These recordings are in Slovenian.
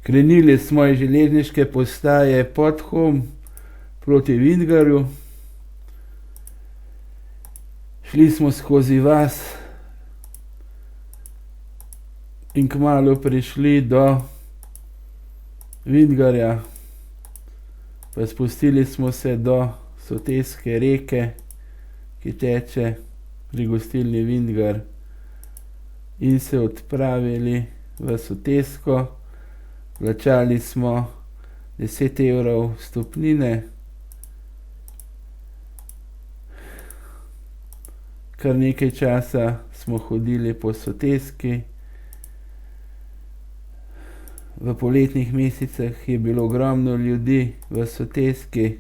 Krenili smo iz železniške postaje Podhom proti Vingarju. Šli smo skozi vas in kmalu prišli do Vingarja. Pa spustili smo se do Soteske reke, ki teče pri gostilni Vingar, in se odpravili v Sotesko. Plačali smo 10 evrov vstopnine. Kar nekaj časa smo hodili po Soteski. V poletnih mesecih je bilo ogromno ljudi v Soteski.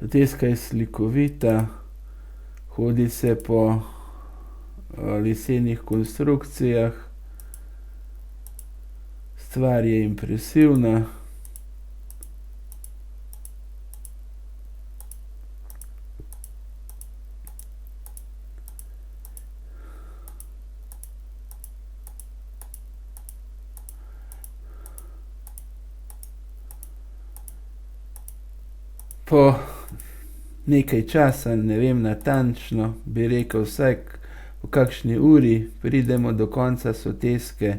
Soteska je slikovita, hodi se po lesenih konstrukcijah, stvar je impresivna. Po nekaj časa, ne vem natančno, bi rekel vsaj po kakšni uri, pridemo do konca Soteske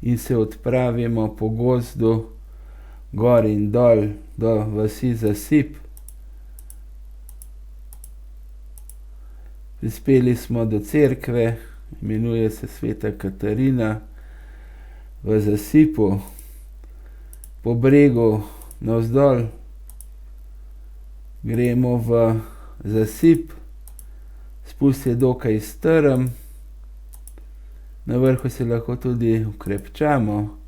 in se odpravimo po gozdu gor in dol do vasi Zasip. Prispeli smo do cerkve, imenuje se Sveta Katarina, v Zasipu. Po bregu navzdol gremo v Zasip. Spust je dokaj strm, na vrhu se lahko tudi ukrepčamo.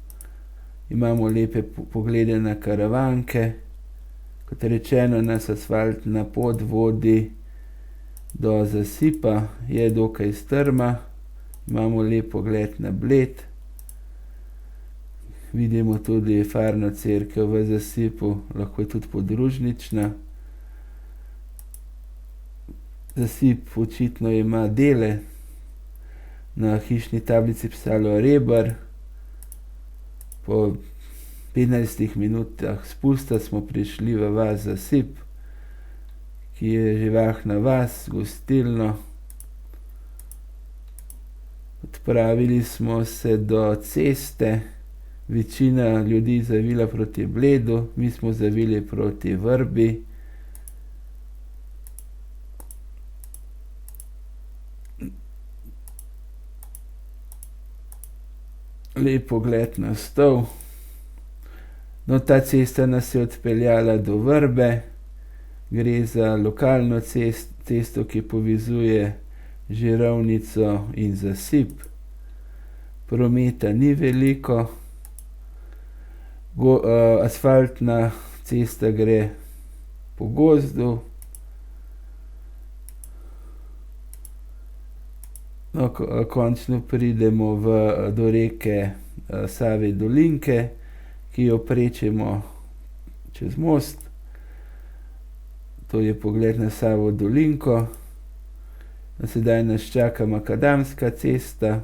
Imamo lepe poglede na Karavanke. Kot rečeno, nas asfaltna pot vodi do Zasipa, je dokaj strma. Imamo lep pogled na Bled. Vidimo tudi farno cerkev v Zasipu, lahko je tudi podružnična. Zasip očitno ima dele. Na hišni tablici pisalo Rebar. Po 15 minutah spusta smo prišli v vas Zasip, ki je živahna vas, gostilno. Odpravili smo se do ceste. Večina ljudi zavila proti Bledu, mi smo zavili proti Vrbi. Lep pogled na Stol. No, ta cesta nas je odpeljala do Vrbe. Gre za lokalno cesto, ki povezuje Žirovnico in Zasip. Prometa ni veliko. Asfaltna cesta gre po gozdu. No, končno pridemo do reke Save Dolinke, ki jo prečimo čez most. To je pogled na Savo Dolinko. Sedaj nas čaka makadamska cesta.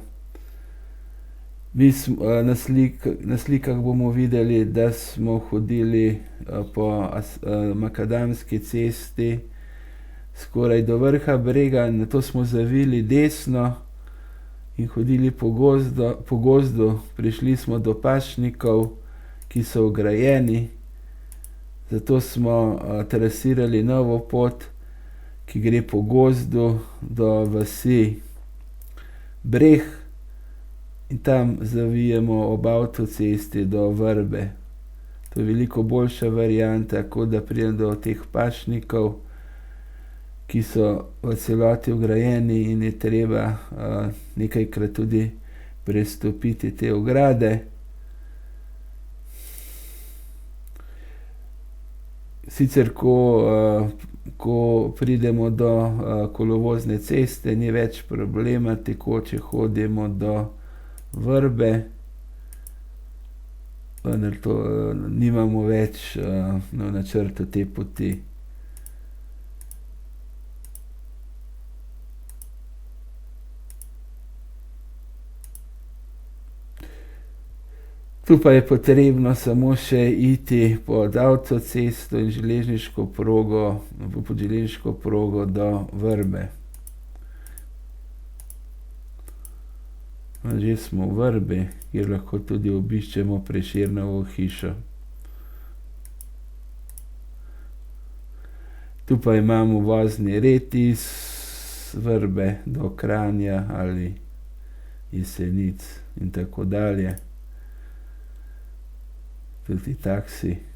Na slikah bomo videli, da smo hodili po makadamski cesti skoraj do vrha brega, nato smo zavili desno in hodili po gozdu. Prišli smo do pašnikov, ki so ograjeni, zato smo trasirali novo pot, ki gre po gozdu do vasi Breh, in tam zavijemo ob avtocesti do Vrbe. To je veliko boljša varianta, kot da pridem do teh pašnikov, ki so v celoti ograjeni in je treba nekajkrat tudi prestopiti te ograde. Sicer, ko pridemo do kolovozne ceste, ni več problema, tekoče hodimo do Vrbe, vendar to nimamo več na načrtu te poti. Tu pa je potrebno samo še iti pod avtocesto in železniško progo, pod železniško progo do Vrbe. Že smo v Vrbi, kjer lahko tudi obiščemo Prešernovo hišo. Tu pa imamo vozni red iz Vrbe do Kranja ali Jesenic in tako dalje. Tudi taksi.